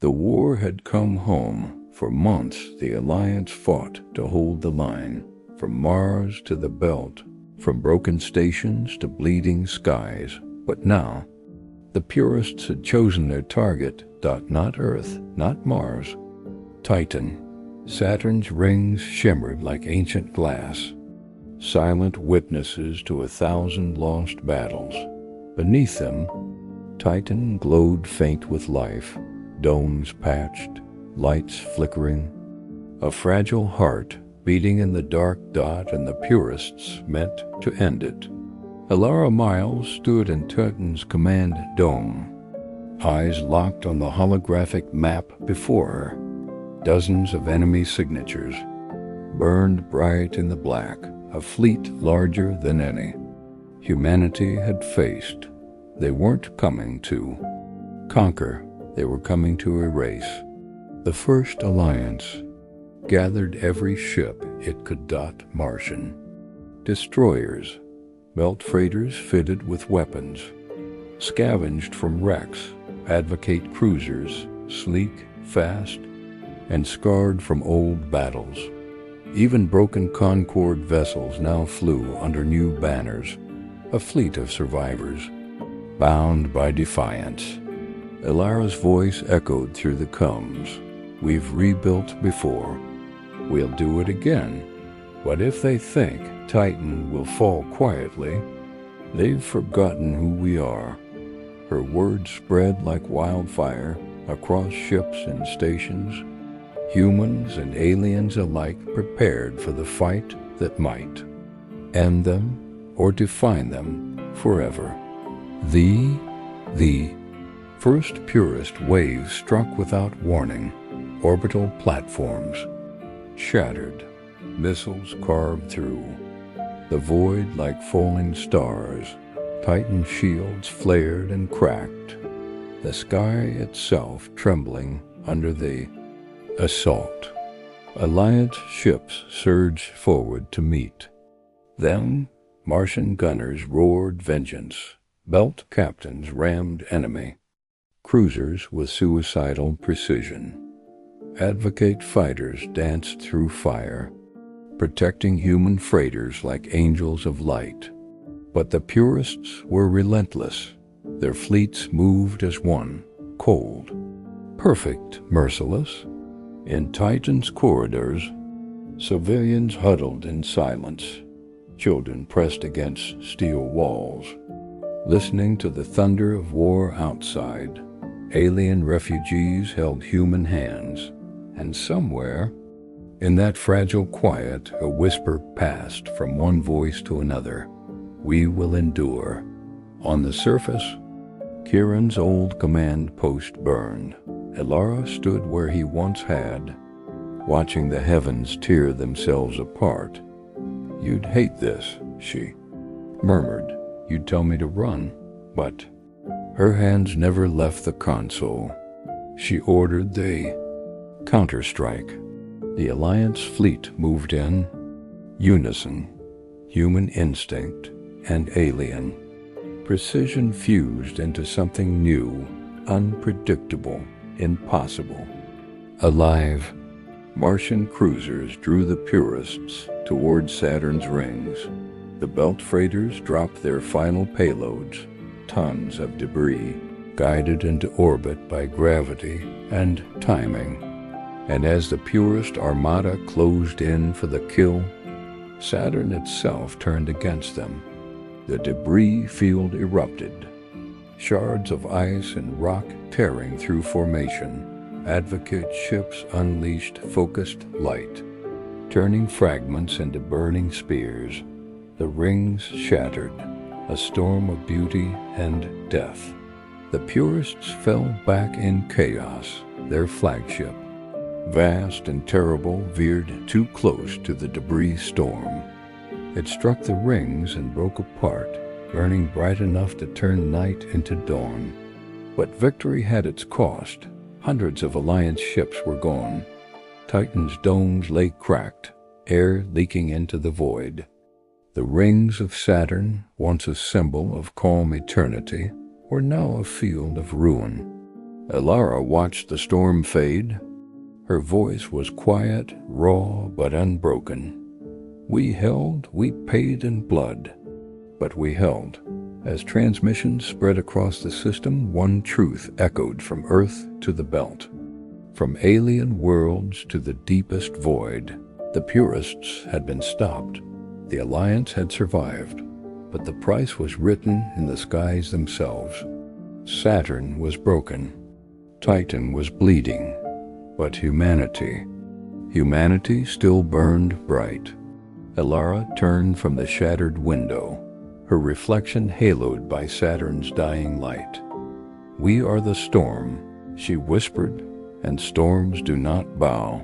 The war had come home. For months, the Alliance fought to hold the line, from Mars to the Belt, from broken stations to bleeding skies. But now, the Purists had chosen their target, not Earth, not Mars, Titan. Saturn's rings shimmered like ancient glass, silent witnesses to 1,000 lost battles. Beneath them, Titan glowed faint with life, domes patched, lights flickering, a fragile heart beating in the dark dot, and the Purists meant to end it. Elara Myles stood in Titan's command dome, eyes locked on the holographic map before her. Dozens of enemy signatures burned bright in the black, a fleet larger than any humanity had faced. They weren't coming to conquer, they were coming to erase. The First Alliance gathered every ship it could dot Martian. Destroyers, belt freighters fitted with weapons, scavenged from wrecks, advocate cruisers, sleek, fast, and scarred from old battles. Even broken Concord vessels now flew under new banners, a fleet of survivors, bound by defiance. Elara's voice echoed through the combs. We've rebuilt before. We'll do it again. But if they think Titan will fall quietly, they've forgotten who we are. Her words spread like wildfire across ships and stations. Humans and aliens alike prepared for the fight that might end them or define them forever. The first Purist wave struck without warning. Orbital platforms shattered, missiles carved through the void like falling stars. Titan shields flared and cracked, the sky itself trembling under the assault. Alliance ships surged forward to meet them. Martian gunners roared vengeance. Belt captains rammed enemy cruisers with suicidal precision. Advocate fighters danced through fire, protecting human freighters like angels of light. But the Purists were relentless. Their fleets moved as one, cold, perfect, merciless. In Titan's corridors, civilians huddled in silence. Children pressed against steel walls, listening to the thunder of war outside. Alien refugees held human hands, and somewhere, in that fragile quiet, a whisper passed from one voice to another. We will endure. On the surface, Kieran's old command post burned. Elara stood where he once had, watching the heavens tear themselves apart. You'd hate this, she murmured. You'd tell me to run, but her hands never left the console. She ordered the counterstrike. The Alliance fleet moved in unison, human instinct and alien precision fused into something new, unpredictable, impossible. Alive, Martian cruisers drew the Purists toward Saturn's rings. The belt freighters dropped their final payloads, tons of debris, guided into orbit by gravity and timing. And as the Purist armada closed in for the kill, Saturn itself turned against them. The debris field erupted, shards of ice and rock tearing through formation. Advocate ships unleashed focused light, turning fragments into burning spears. The rings shattered, a storm of beauty and death. The Purists fell back in chaos. Their flagship, vast and terrible, veered too close to the debris storm. It struck the rings and broke apart, burning bright enough to turn night into dawn. But victory had its cost. Hundreds of Alliance ships were gone. Titan's domes lay cracked, air leaking into the void. The rings of Saturn, once a symbol of calm eternity, were now a field of ruin. Elara watched the storm fade. Her voice was quiet, raw, but unbroken. We held, we paid in blood, but we held. As transmissions spread across the system, one truth echoed from Earth to the belt. From alien worlds to the deepest void, the Purists had been stopped. The Alliance had survived, but the price was written in the skies themselves. Saturn was broken. Titan was bleeding. But humanity still burned bright. Elara turned from the shattered window, her reflection haloed by Saturn's dying light. "We are the storm," she whispered, "and storms do not bow."